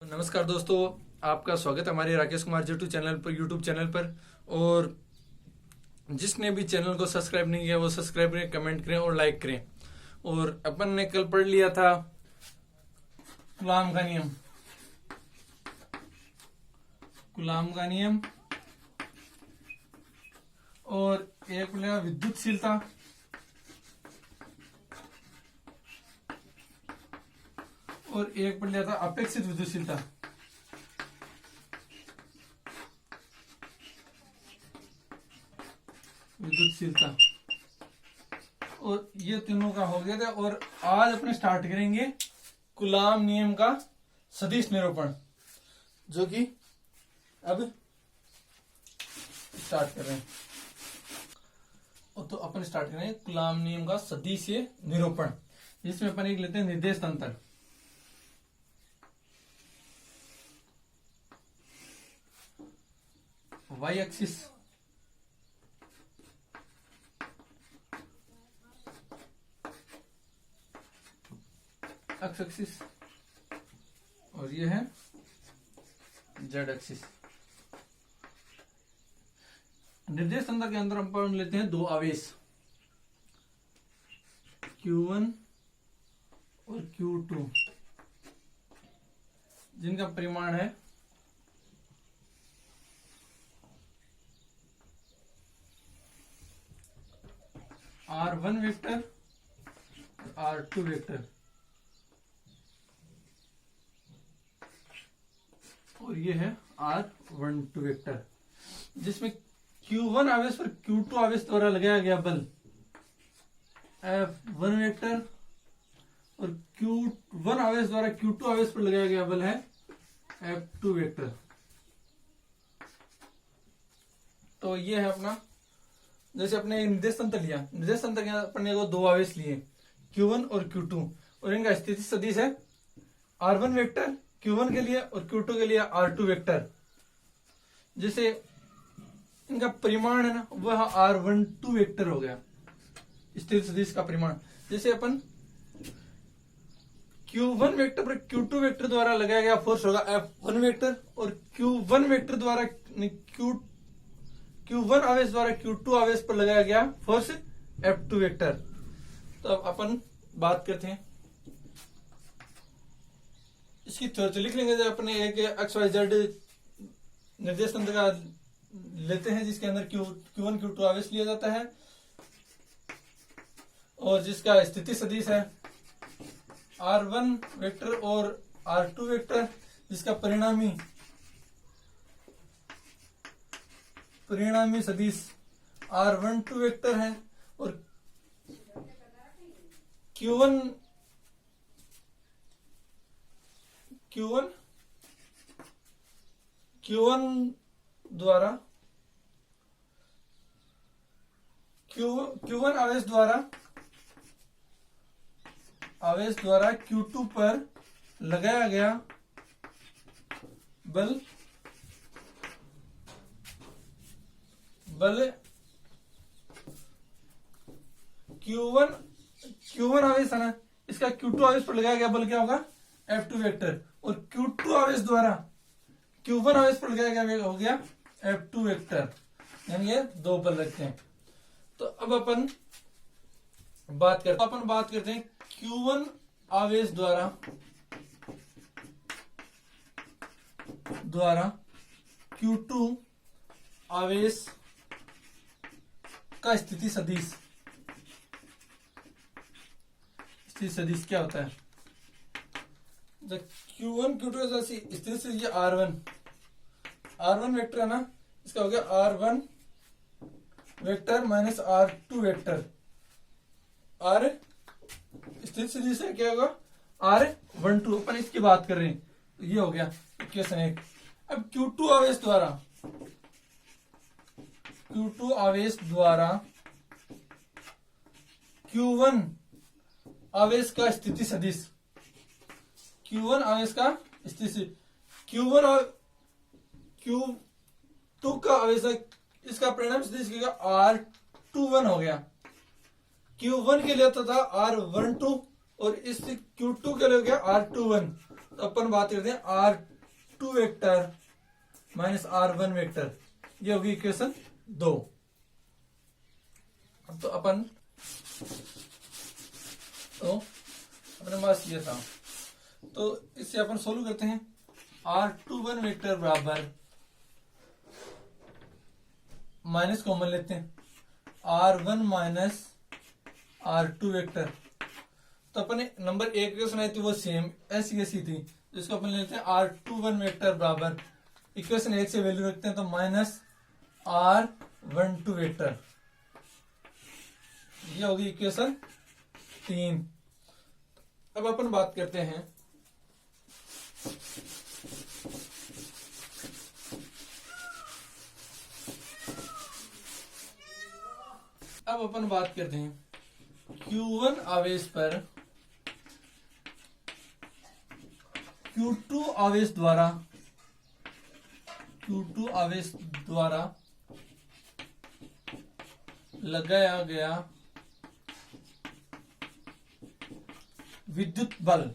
नमस्कार दोस्तों, आपका स्वागत है हमारे राकेश कुमार जेटू चैनल पर, यूट्यूब चैनल पर। और जिसने भी चैनल को सब्सक्राइब नहीं किया वो सब्सक्राइब करें, कमेंट करें और लाइक करें। और अपन ने कल पढ़ लिया था कूलाम का नियम। और एक पढ़ लिया विद्युतशीलता। और एक पढ़ लिया था अपेक्षित विद्युतशीलता। और ये तीनों का हो गया था। और आज अपने स्टार्ट करेंगे कूलाम नियम का सदिश निरूपण, जो कि अब स्टार्ट कर रहे हैं। और तो अपन स्टार्ट करेंगे कूलाम नियम का सदिश निरूपण, जिसमें अपन एक लेते हैं निर्देश तंत्र। वाई एक्सिस एक्स एक्सिस और ये है जेड एक्सिस। निर्देश तंत्र के अंदर हम पढ़ लेते हैं दो आवेश Q1 और Q2, जिनका परिमाण है R1 वेक्टर और R2 वेक्टर। और ये है R12 वेक्टर, जिसमें Q1 आवेश पर Q2 आवेश द्वारा लगाया गया बल F1 वेक्टर और Q1 आवेश द्वारा Q2 आवेश पर लगाया गया बल है F2 वेक्टर। तो ये है अपना, जैसे अपने निर्देश तंत्र लिया, निर्देश तंत्र के अपने को दो आवेश लिए Q1 और Q2, और इनका स्थिति सदिश है R1 वेक्टर Q1 के लिए और Q2 के लिए R2 वेक्टर। जैसे इनका परिमाण है ना, वह R12 वेक्टर हो गया, स्थिति सदिश का परिमाण। जैसे अपन Q1 वेक्टर पर Q2 वेक्टर द्वारा लगाया गया फोर्स होगा F1 वेक्टर, और Q1 वेक्टर द्वारा Q1 आवेश द्वारा Q2 आवेश पर लगाया गया फोर्स F2 वेक्टर। तो अब अपन बात करते हैं इसकी थ्योरी। तो लिख लेंगे, जब अपने एक XYZ निर्देश तंत्र का लेते हैं, जिसके अंदर Q1 Q2 आवेश लिया जाता है और जिसका स्थिति सदिश है R1 वेक्टर और R2 वेक्टर, जिसका परिणामी सदिश R12 वेक्टर है। और Q1 द्वारा Q1 आवेश द्वारा Q2 पर लगाया गया बल Q1 आवेश है ना, इसका Q2 आवेश पर लगाया गया बल क्या होगा F2 वेक्टर। और Q2 आवेश द्वारा Q1 आवेश पर लगाया गया हो गया F2 वेक्टर, यानी ये दो बल रखते हैं। तो अब अपन बात करते हैं Q1 आवेश द्वारा Q2 आवेश का स्थिति सदिश क्या होता है। जब Q1 Q2 स्थिति सदिश R1 वेक्टर है ना, इसका हो गया R1 vector minus R2 vector. R स्थिति सदिश है क्या होगा R12। अपन इसकी बात कर रहे हैं, तो ये हो गया इक्वेशन 1। अब Q2 आवेश द्वारा Q1 आवेश का स्थिति सदिश, Q1 आवेश का स्थिति Q1 और Q2 का आवेश, इसका परिणाम सदिश R21 हो गया। Q1 के लिए होता था R12 और इस Q2 के लिए हो गया R21। तो अपन बात करते हैं R2 vector minus R1 vector, ये होगी इक्वेशन 2। तो अपने पास ये था, तो इससे अपन सोल्व करते हैं। R21 वेक्टर बराबर, माइनस कॉमन लेते हैं, R1 माइनस R2 वेक्टर। तो अपने नंबर 1 के सुनाई थी वो सेम ऐसी ऐसी थी, जिसको अपन लेते हैं R21 वेक्टर बराबर, इक्वेशन 1 से वैल्यू रखते हैं तो माइनस R12 वेक्टर, ये होगी इक्वेशन 3। अब अपन बात करते हैं Q1 आवेश पर Q2 आवेश द्वारा लगाया गया विद्युत बल,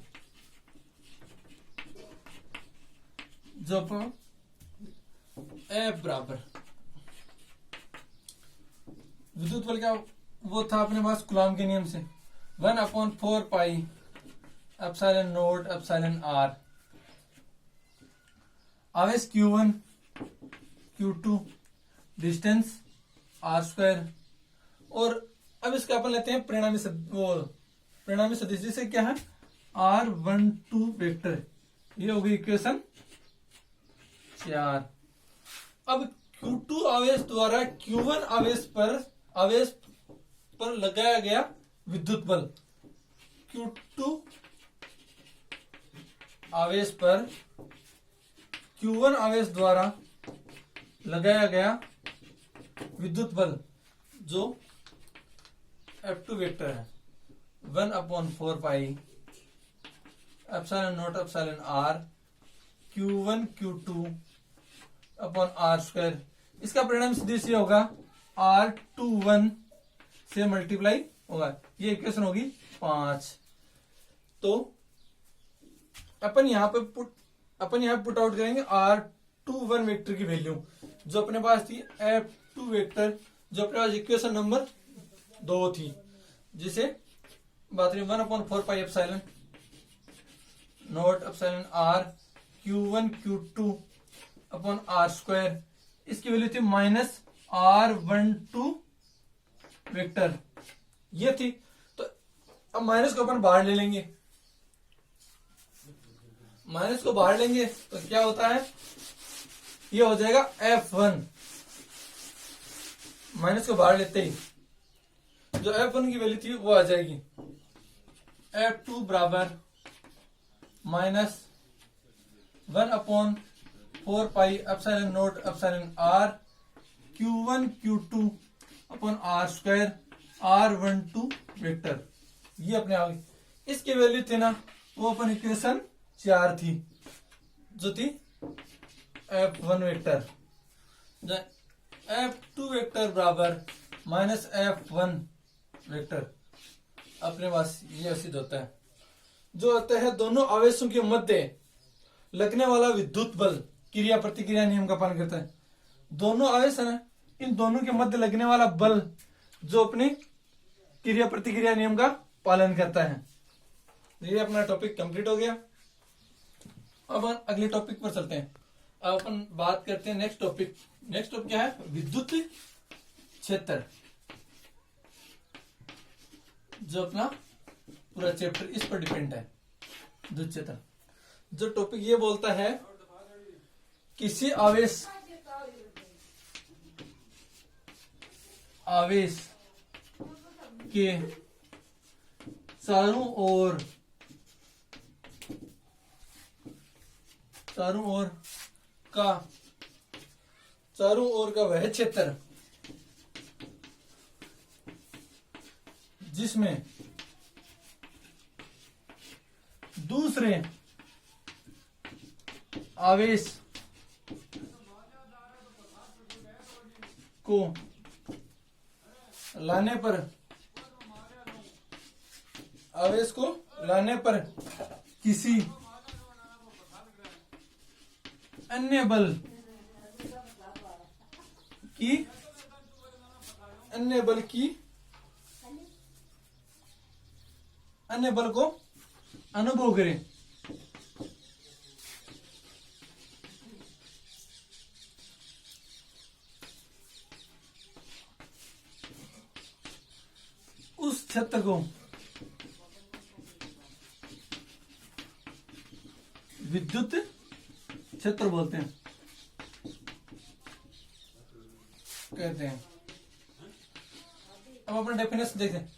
जो F बराबर, विद्युत बल क्या वो था अपने पास कूलॉम के नियम से 1/4 pi epsilon not epsilon r। आवेश Q1 Q2, डिस्टेंस r², और अब इसका अपन लेते हैं परिणामी सदिश, जिसे क्या है R12 वेक्टर, ये होगी इक्वेशन 4। अब Q2 आवेश द्वारा Q1 आवेश पर लगाया गया विद्युत बल, Q2 आवेश पर Q1 आवेश द्वारा लगाया गया विद्युत बल, जो F2 वेक्टर है 1/4 pi epsilon not epsilon r Q1 Q2 upon r²। इसका परिणाम सदिश ये होगा R21 से मल्टीप्लाई होगा, ये इक्वेशन होगी 5। तो अपन यहाँ पुट आउट करेंगे R21 वेक्टर की वैल्यू, जो अपने पास थी F2 वेक्टर, जो अपने पास इक्वेशन नंबर 2 थी, जिसे बात रही 1/4 pi epsilon not epsilon r Q1 Q2 upon r²। इसकी वैल्यू थी माइनस R12 वेक्टर, ये थी। तो अब माइनस को अपन बाहर ले लेंगे, माइनस को बाहर लेंगे तो क्या होता है, ये हो जाएगा F1। माइनस को बाहर लेते ही जो F1 की वैल्यू थी वो आ जाएगी F2 बराबर minus 1/4 pi epsilon not epsilon r Q1 Q2 upon r² R12 vector, ये अपने आ गई। इसकी वैल्यू थी ना वो अपन इक्वेशन 4 थी, जो थी F1 वेक्टर, F2 वेक्टर बराबर माइनस F1 वेक्टर। अपने पास ये सिद्ध होता है, जो होता है दोनों आवेशों के मध्य लगने वाला विद्युत बल, क्रिया प्रतिक्रिया नियम का पालन करता है। दोनों आवेश है ना, इन दोनों के मध्य लगने वाला बल जो अपने क्रिया प्रतिक्रिया नियम का पालन करता है। ये अपना टॉपिक कंप्लीट हो गया। अब अगले टॉपिक पर चलते हैं। अब अपन बात करते हैं नेक्स्ट टॉपिक क्या है, विद्युत क्षेत्र, जो अपना पूरा चैप्टर इस पर डिपेंड है। विद्युत क्षेत्र जो टॉपिक ये बोलता है, किसी आवेश के चारों ओर का वह क्षेत्र जिसमें दूसरे आवेश को लाने पर किसी अन्य बल की अन्य बल को अनुभव करें। उस क्षेत्र को विद्युत क्षेत्र बोलते हैं, कहते हैं। अब अपना डेफिनेशन देखते हैं।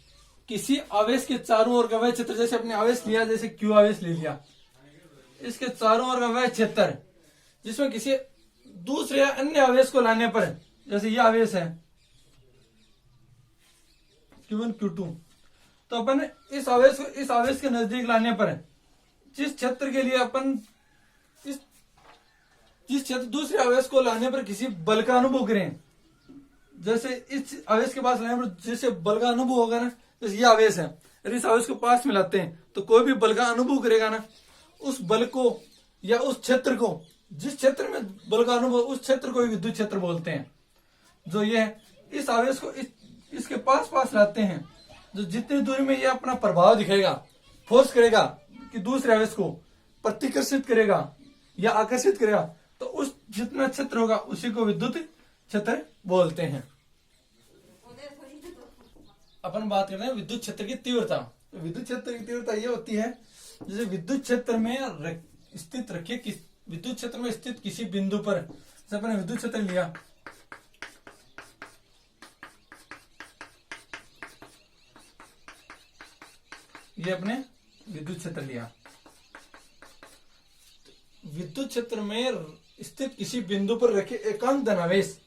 किसी आवेश के चारों ओर का वह क्षेत्र, जैसे अपने आवेश लिया, जैसे क्यू आवेश ले लिया, इसके चारों ओर का वह क्षेत्र जिसमें किसी दूसरे या अन्य आवेश को लाने पर, जैसे ये आवेश है Q1 Q2, तो अपन इस आवेश के नजदीक लाने पर जिस क्षेत्र के लिए अपन जिस क्षेत्र दूसरे आवेश को लाने पर किसी बल का अनुभव करें, जैसे इस आवेश के पास लाने पर जैसे बल का अनुभव होगा ना, जैसे ये आवेश है, यदि इस आवेश को पास में लाते हैं तो कोई भी बल का अनुभव करेगा ना, उस बल को या उस क्षेत्र को, जिस क्षेत्र में बल का अनुभव, उस क्षेत्र को विद्युत क्षेत्र बोलते हैं। जो ये है, इस आवेश को इसके पास लाते हैं, जो जितनी दूरी में ये अपना प्रभाव दिखेगा, फोर्स करेगा कि दूसरे आवेश को प्रतिकर्षित करेगा या आकर्षित करेगा, तो उस जितना क्षेत्र होगा उसी को विद्युत क्षेत्र बोलते हैं। अपन बात करते हैं विद्युत क्षेत्र की तीव्रता। तो विद्युत क्षेत्र की तीव्रता ये होती है, जैसे विद्युत क्षेत्र में स्थित किसी बिंदु पर, जैसे अपने विद्युत क्षेत्र लिया, ये अपने विद्युत क्षेत्र लिया, विद्युत क्षेत्र में स्थित किसी बिंदु पर रखे एकांक धनावेश,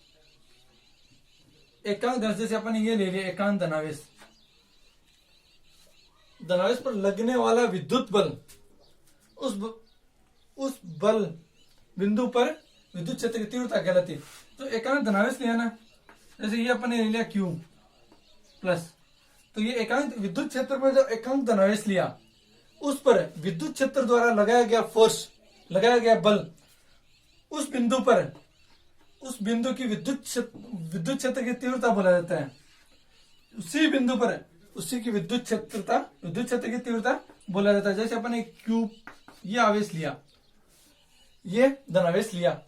जैसे अपन ये ले लिया एकांक धनावेश पर लगने वाला विद्युत बल, उस बल बिंदु पर विद्युत क्षेत्र की तीव्रता कहलाती है। तो एकांक धनावेश लिया ना, जैसे ये अपन ने ले लिया Q प्लस, तो ये एकांक विद्युत क्षेत्र पर जो एकांक धनावेश लिया, उस पर विद्युत क्षेत्र द्वारा लगाया गया फोर्स, लगाया गया बल, उस बिंदु पर, उस बिंदु की विद्युत क्षेत्र की तीव्रता बोला जाता है। उसी बिंदु पर उसी की विद्युत क्षेत्र की तीव्रता बोला जाता है। जैसे अपन एक क्यूब, ये आवेश लिया, ये धनावेश लिया,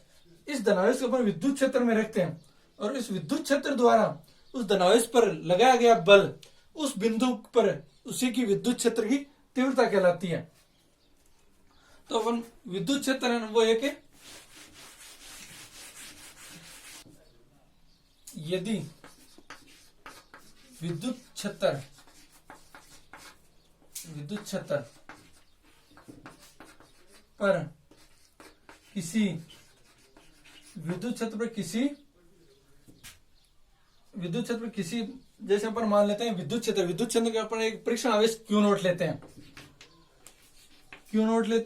इस धनावेश को अपन विद्युत क्षेत्र में रखते हैं, और इस विद्युत क्षेत्र द्वारा उस धनावेश पर लगाया गया बल, उस बिंदु पर उसी की विद्युत क्षेत्र की तीव्रता कहलाती है। तो अपन विद्युत क्षेत्र वो है कि यदि विद्युत क्षेत्र पर किसी जैसे अपन मान लेते हैं विद्युत क्षेत्र के अपन एक परीक्षण आवेश Q नोट लेते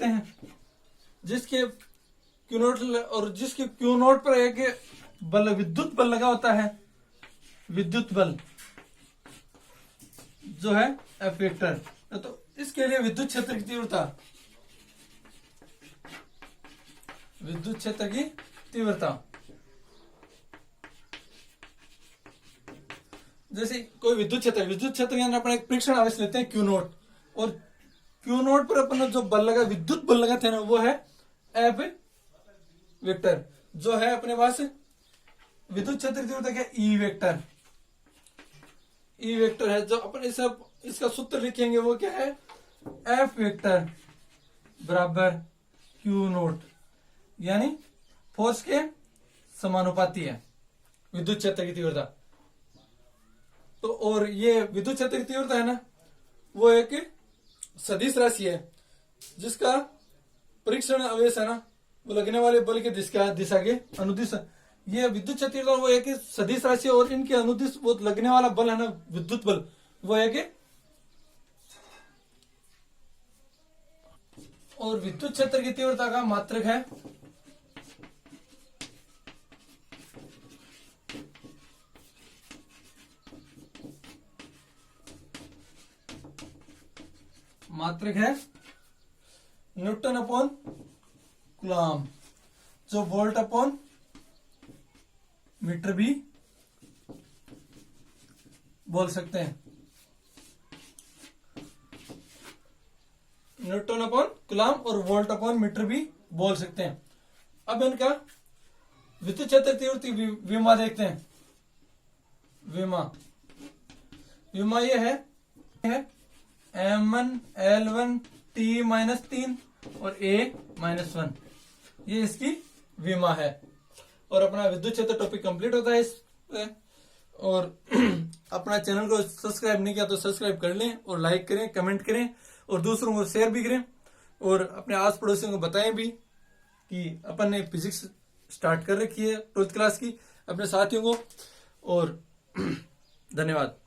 हैं, जिसके Q नोट पर एक बल, विद्युत बल लगा होता है, विद्युत बल जो है F वेक्टर। तो इसके लिए विद्युत क्षेत्र की तीव्रता, जैसे कोई विद्युत क्षेत्र के अंदर अपन एक परीक्षण आवेश लेते हैं Q नोट, और Q नोट पर अपन जो बल लगा, विद्युत बल लगा थे ना, वो है F वेक्टर। जो है अपने पास विद्युत क्षेत्र की तीव्रता क्या, E वेक्टर है। जो अपन इसका सूत्र लिखेंगे वो क्या है, F वेक्टर बराबर Q नोट, यानी फोर्स के समानुपाती है विद्युत क्षेत्र की तीव्रता। तो और ये विद्युत क्षेत्र की तीव्रता है ना, वो एक सदिश राशि है, जिसका परीक्षण आवेश है ना, वो लगने वाले बल के दिशा के अनुदिश। ये विद्युत क्षेत्र वो एक सदिश राशि, और इनके अनुदिश वो लगने वाला बल है ना, विद्युत बल, वो एक, और विद्युत क्षेत्र की तीव्रता का मात्रक है न्यूटन अपॉन कूलम। जो वोल्ट अपॉन मीटर भी बोल सकते हैं, न्यूटन अपॉन कूलम और वोल्ट अपॉन मीटर भी बोल सकते हैं। अब इनका विद्युत क्षेत्र तीव्रता विमा देखते हैं। विमा ये है M1 L1 T-3 और A-1, ये इसकी विमा है। और अपना विद्युत क्षेत्र टॉपिक कंप्लीट होता है इस पे। और अपना चैनल को सब्सक्राइब नहीं किया तो सब्सक्राइब कर लें और लाइक करें, कमेंट करें और दूसरों को शेयर भी करें और अपने आस पड़ोसियों को बताएं भी कि अपन ने फिजिक्स स्टार्ट कर रखी है 12th क्लास की अपने साथियों को। और धन्यवाद।